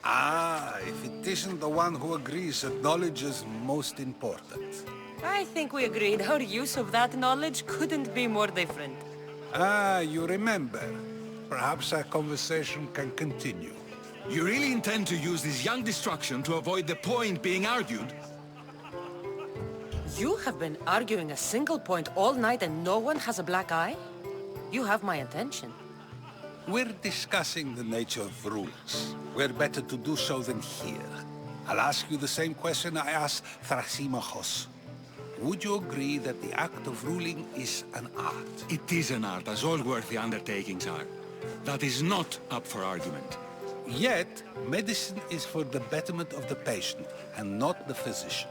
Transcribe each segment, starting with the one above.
Ah, if it isn't the one who agrees that knowledge is most important. I think we agreed our use of that knowledge couldn't be more different. Ah, you remember. Perhaps our conversation can continue. You really intend to use this young destruction to avoid the point being argued? You have been arguing a single point all night and no one has a black eye? You have my attention. We're discussing the nature of rules. Where better to do so than here? I'll ask you the same question I asked Thrasymachos. Would you agree that the act of ruling is an art? It is an art, as all worthy undertakings are. That is not up for argument. Yet, medicine is for the betterment of the patient, and not the physician.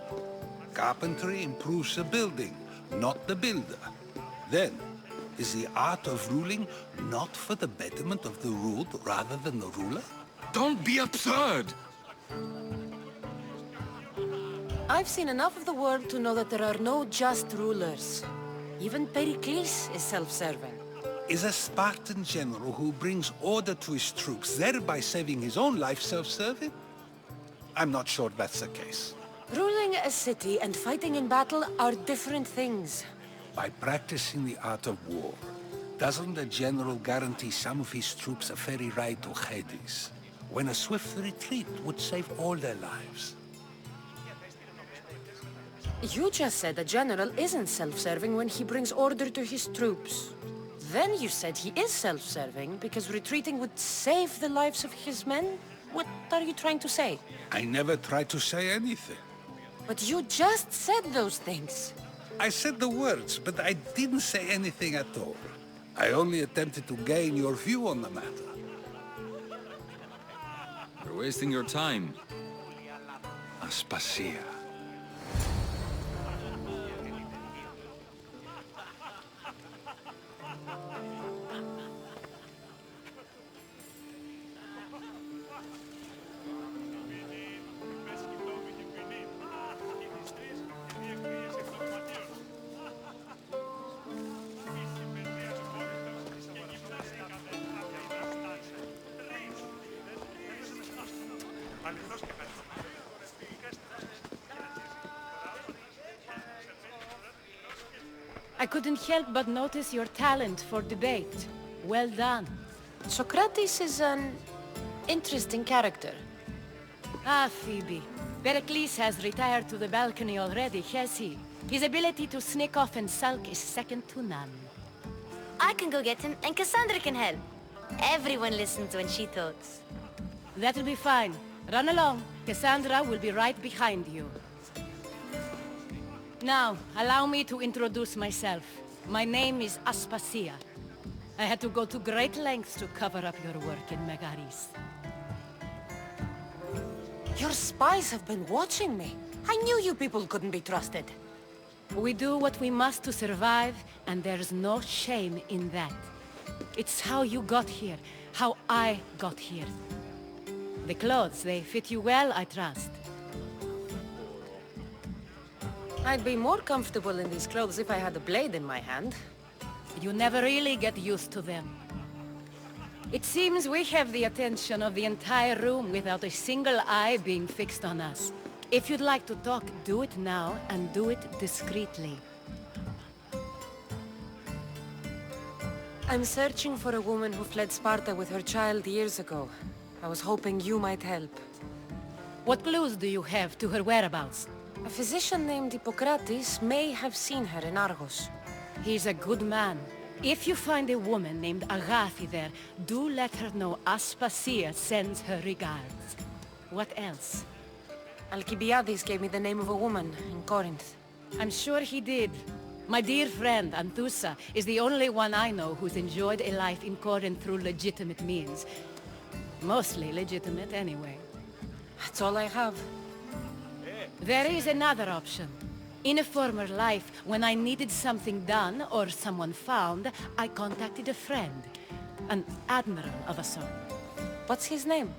Carpentry improves the building, not the builder. Then, is the art of ruling not for the betterment of the ruled rather than the ruler? Don't be absurd! I've seen enough of the world to know that there are no just rulers. Even Pericles is self-serving. Is a Spartan general who brings order to his troops, thereby saving his own life, self-serving? I'm not sure that's the case. Ruling a city and fighting in battle are different things. By practicing the art of war, doesn't a general guarantee some of his troops a ferry ride to Hades, when a swift retreat would save all their lives? You just said a general isn't self-serving when he brings order to his troops. Then you said he is self-serving because retreating would save the lives of his men? What are you trying to say? I never tried to say anything. But you just said those things. I said the words, but I didn't say anything at all. I only attempted to gain your view on the matter. You're wasting your time. Aspasia. I couldn't help but notice your talent for debate. Well done. Socrates is an interesting character. Ah, Phoebe. Pericles has retired to the balcony already, has he? His ability to sneak off and sulk is second to none. I can go get him, and Cassandra can help. Everyone listens when she talks. That'll be fine. Run along. Cassandra will be right behind you. Now, allow me to introduce myself. My name is Aspasia. I had to go to great lengths to cover up your work in Megaris. Your spies have been watching me. I knew you people couldn't be trusted. We do what we must to survive, and there's no shame in that. It's how you got here, how I got here. The clothes, they fit you well, I trust. I'd be more comfortable in these clothes if I had a blade in my hand. You never really get used to them. It seems we have the attention of the entire room without a single eye being fixed on us. If you'd like to talk, do it now, and do it discreetly. I'm searching for a woman who fled Sparta with her child years ago. I was hoping you might help. What clues do you have to her whereabouts? A physician named Hippocrates may have seen her in Argos. He's a good man. If you find a woman named Agathi there, do let her know Aspasia sends her regards. What else? Alcibiades gave me the name of a woman in Corinth. I'm sure he did. My dear friend, Anthusa, is the only one I know who's enjoyed a life in Corinth through legitimate means. Mostly legitimate, anyway. That's all I have. There is another option. In a former life, when I needed something done or someone found, I contacted a friend. An admiral of a sort. What's his name?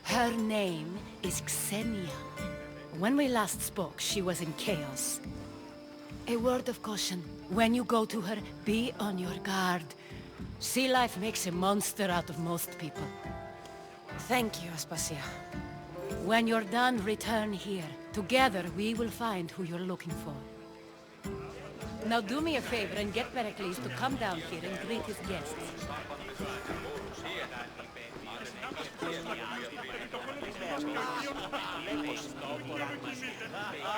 Her name is Xenia. When we last spoke, she was in chaos. A word of caution. When you go to her, be on your guard. Sea life makes a monster out of most people. Thank you, Aspasia. When you're done, return here. Together, we will find who you're looking for. Now do me a favor and get Pericles to come down here and greet his guests.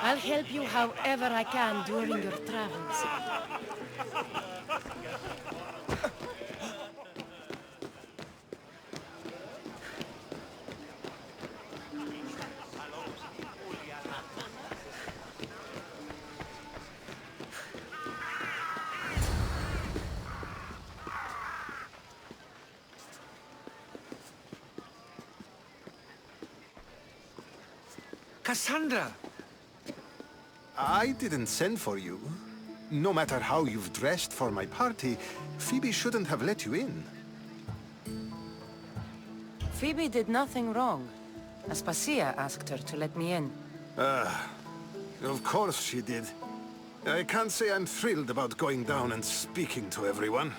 I'll help you however I can during your travels. Cassandra! I didn't send for you. No matter how you've dressed for my party, Phoebe shouldn't have let you in. Phoebe did nothing wrong. Aspasia asked her to let me in. Of course she did. I can't say I'm thrilled about going down and speaking to everyone.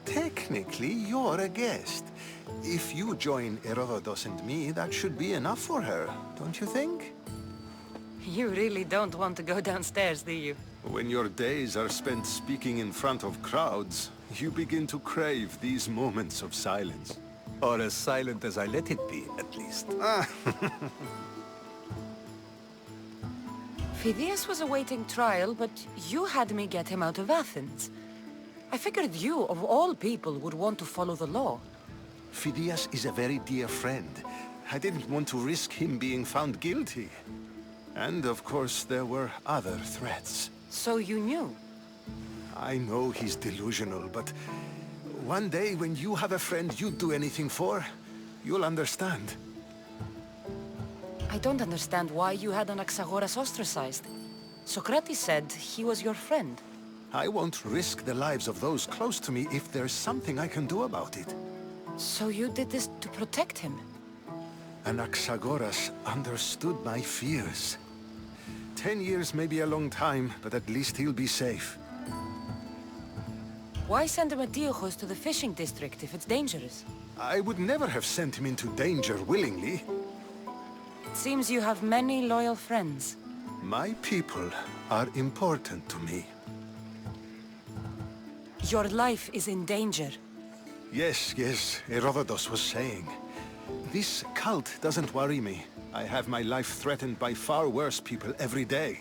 Technically, you're a guest. If you join Herodotus and me, that should be enough for her, don't you think? You really don't want to go downstairs, do you? When your days are spent speaking in front of crowds, you begin to crave these moments of silence. Or as silent as I let it be, at least. Phidias was awaiting trial, but you had me get him out of Athens. I figured you, of all people, would want to follow the law. Phidias is a very dear friend. I didn't want to risk him being found guilty. And of course, there were other threats. So you knew? I know he's delusional, but one day when you have a friend you'd do anything for, you'll understand. I don't understand why you had Anaxagoras ostracized. Socrates said he was your friend. I won't risk the lives of those close to me if there's something I can do about it. So you did this to protect him? Anaxagoras understood my fears. 10 years may be a long time, but at least he'll be safe. Why send him Antiochos to the fishing district if it's dangerous? I would never have sent him into danger willingly. It seems you have many loyal friends. My people are important to me. Your life is in danger. Yes, Herodotus was saying. This cult doesn't worry me. I have my life threatened by far worse people every day.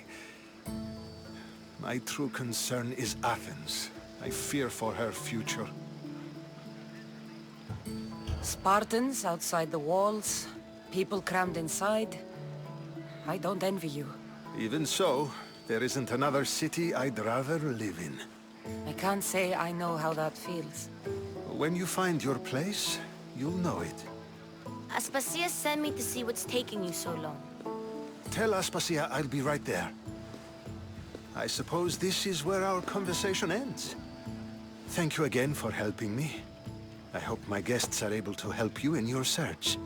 My true concern is Athens. I fear for her future. Spartans outside the walls, people crammed inside. I don't envy you. Even so, there isn't another city I'd rather live in. I can't say I know how that feels. When you find your place, you'll know it. Aspasia sent me to see what's taking you so long. Tell Aspasia I'll be right there. I suppose this is where our conversation ends. Thank you again for helping me. I hope my guests are able to help you in your search.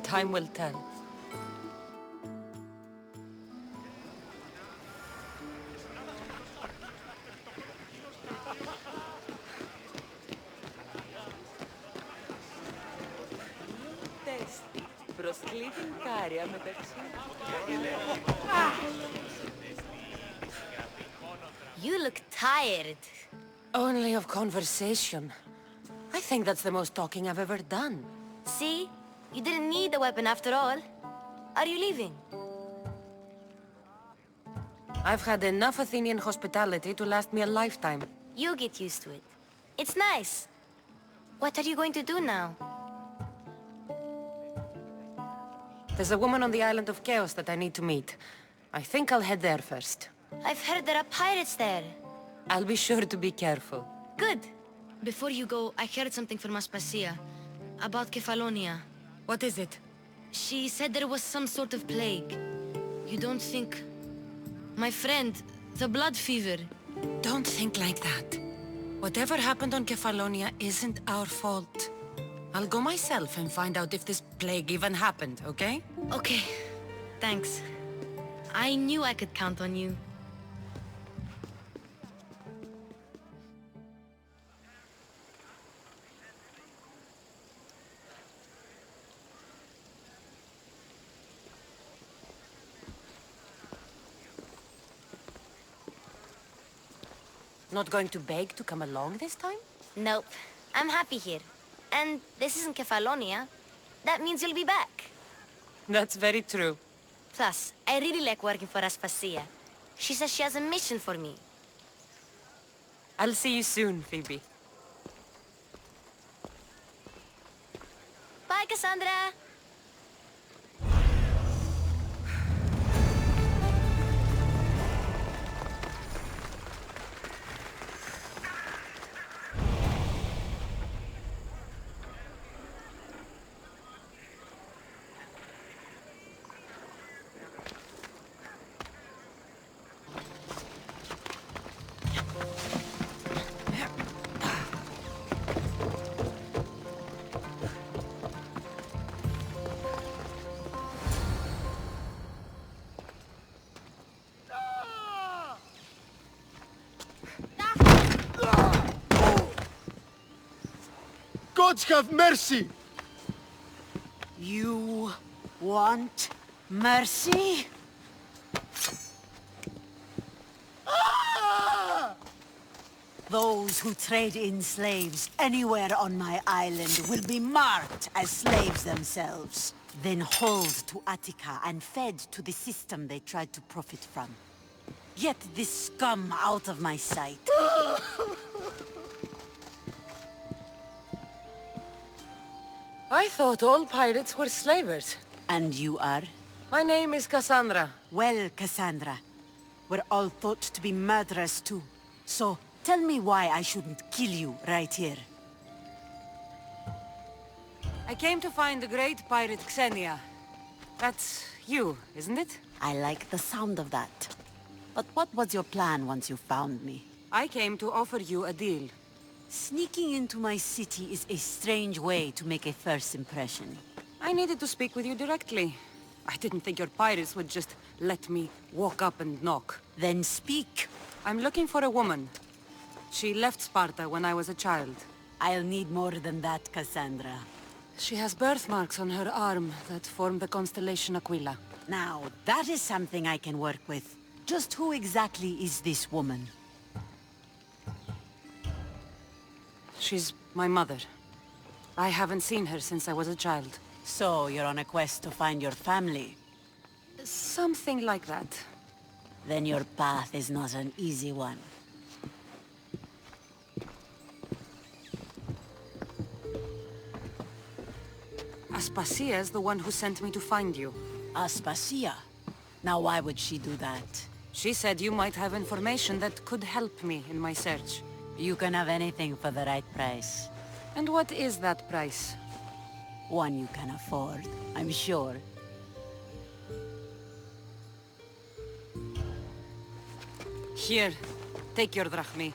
Time will tell. You look tired. Only of conversation. I think that's the most talking I've ever done. See? You didn't need the weapon after all. Are you leaving? I've had enough Athenian hospitality to last me a lifetime. You'll get used to it. It's nice. What are you going to do now? There's a woman on the island of Chaos that I need to meet. I think I'll head there first. I've heard there are pirates there. I'll be sure to be careful. Good. Before you go, I heard something from Aspasia. About Kefalonia. What is it? She said there was some sort of plague. You don't think... My friend, the blood fever. Don't think like that. Whatever happened on Kefalonia isn't our fault. I'll go myself and find out if this plague even happened, okay? Okay. Thanks. I knew I could count on you. Not going to beg to come along this time? Nope. I'm happy here. And this isn't Kefalonia. That means you'll be back. That's very true. Plus, I really like working for Aspasia. She says she has a mission for me. I'll see you soon, Phoebe. Bye, Cassandra! Gods have mercy! You want mercy? Those who trade in slaves anywhere on my island will be marked as slaves themselves, then hauled to Attica and fed to the system they tried to profit from. Get this scum out of my sight. I thought all pirates were slavers. And you are? My name is Cassandra. Well, Cassandra, we're all thought to be murderers too. So, tell me why I shouldn't kill you right here. I came to find the great pirate Xenia. That's you, isn't it? I like the sound of that. But what was your plan once you found me? I came to offer you a deal. Sneaking into my city is a strange way to make a first impression. I needed to speak with you directly. I didn't think your pirates would just let me walk up and knock. Then speak. I'm looking for a woman. She left Sparta when I was a child. I'll need more than that, Cassandra. She has birthmarks on her arm that form the constellation Aquila. Now, that is something I can work with. Just who exactly is this woman? She's my mother. I haven't seen her since I was a child. So, you're on a quest to find your family? Something like that. Then your path is not an easy one. Aspasia is the one who sent me to find you. Aspasia? Now why would she do that? She said you might have information that could help me in my search. You can have anything for the right price. And what is that price? One you can afford, I'm sure. Here, take your drachmi.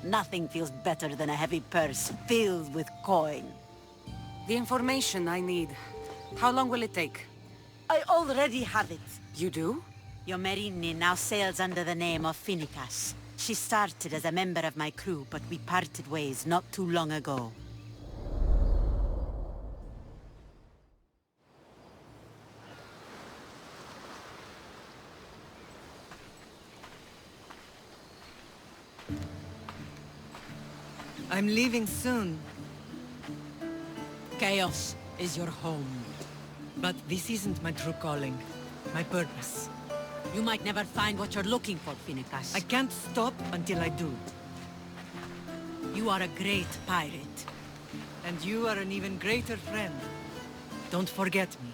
Nothing feels better than a heavy purse filled with coin. The information I need. How long will it take? I already have it. You do? Your Merini now sails under the name of Finicas. She started as a member of my crew, but we parted ways not too long ago. I'm leaving soon. Chaos is your home. But this isn't my true calling. My purpose. You might never find what you're looking for, Finicas. I can't stop until I do. You are a great pirate. And you are an even greater friend. Don't forget me.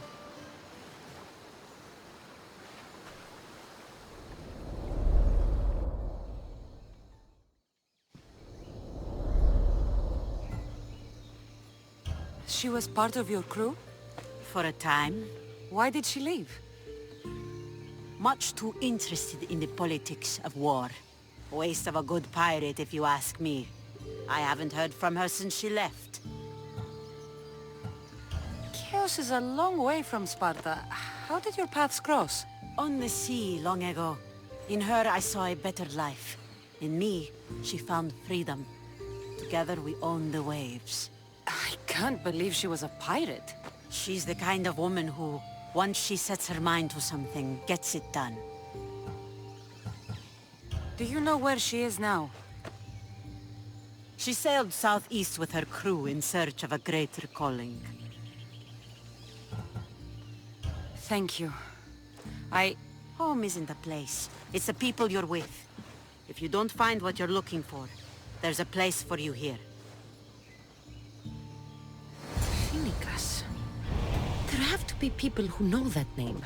She was part of your crew? For a time. Why did she leave? Much too interested in the politics of war. Waste of a good pirate, if you ask me. I haven't heard from her since she left. Chaos is a long way from Sparta. How did your paths cross? On the sea, long ago. In her, I saw a better life. In me, she found freedom. Together, we own the waves. I can't believe she was a pirate. She's the kind of woman who, once she sets her mind to something, gets it done. Do you know where she is now? She sailed southeast with her crew in search of a greater calling. Thank you. Home isn't a place. It's the people you're with. If you don't find what you're looking for, there's a place for you here. Phoenicus. There have to be people who know that name.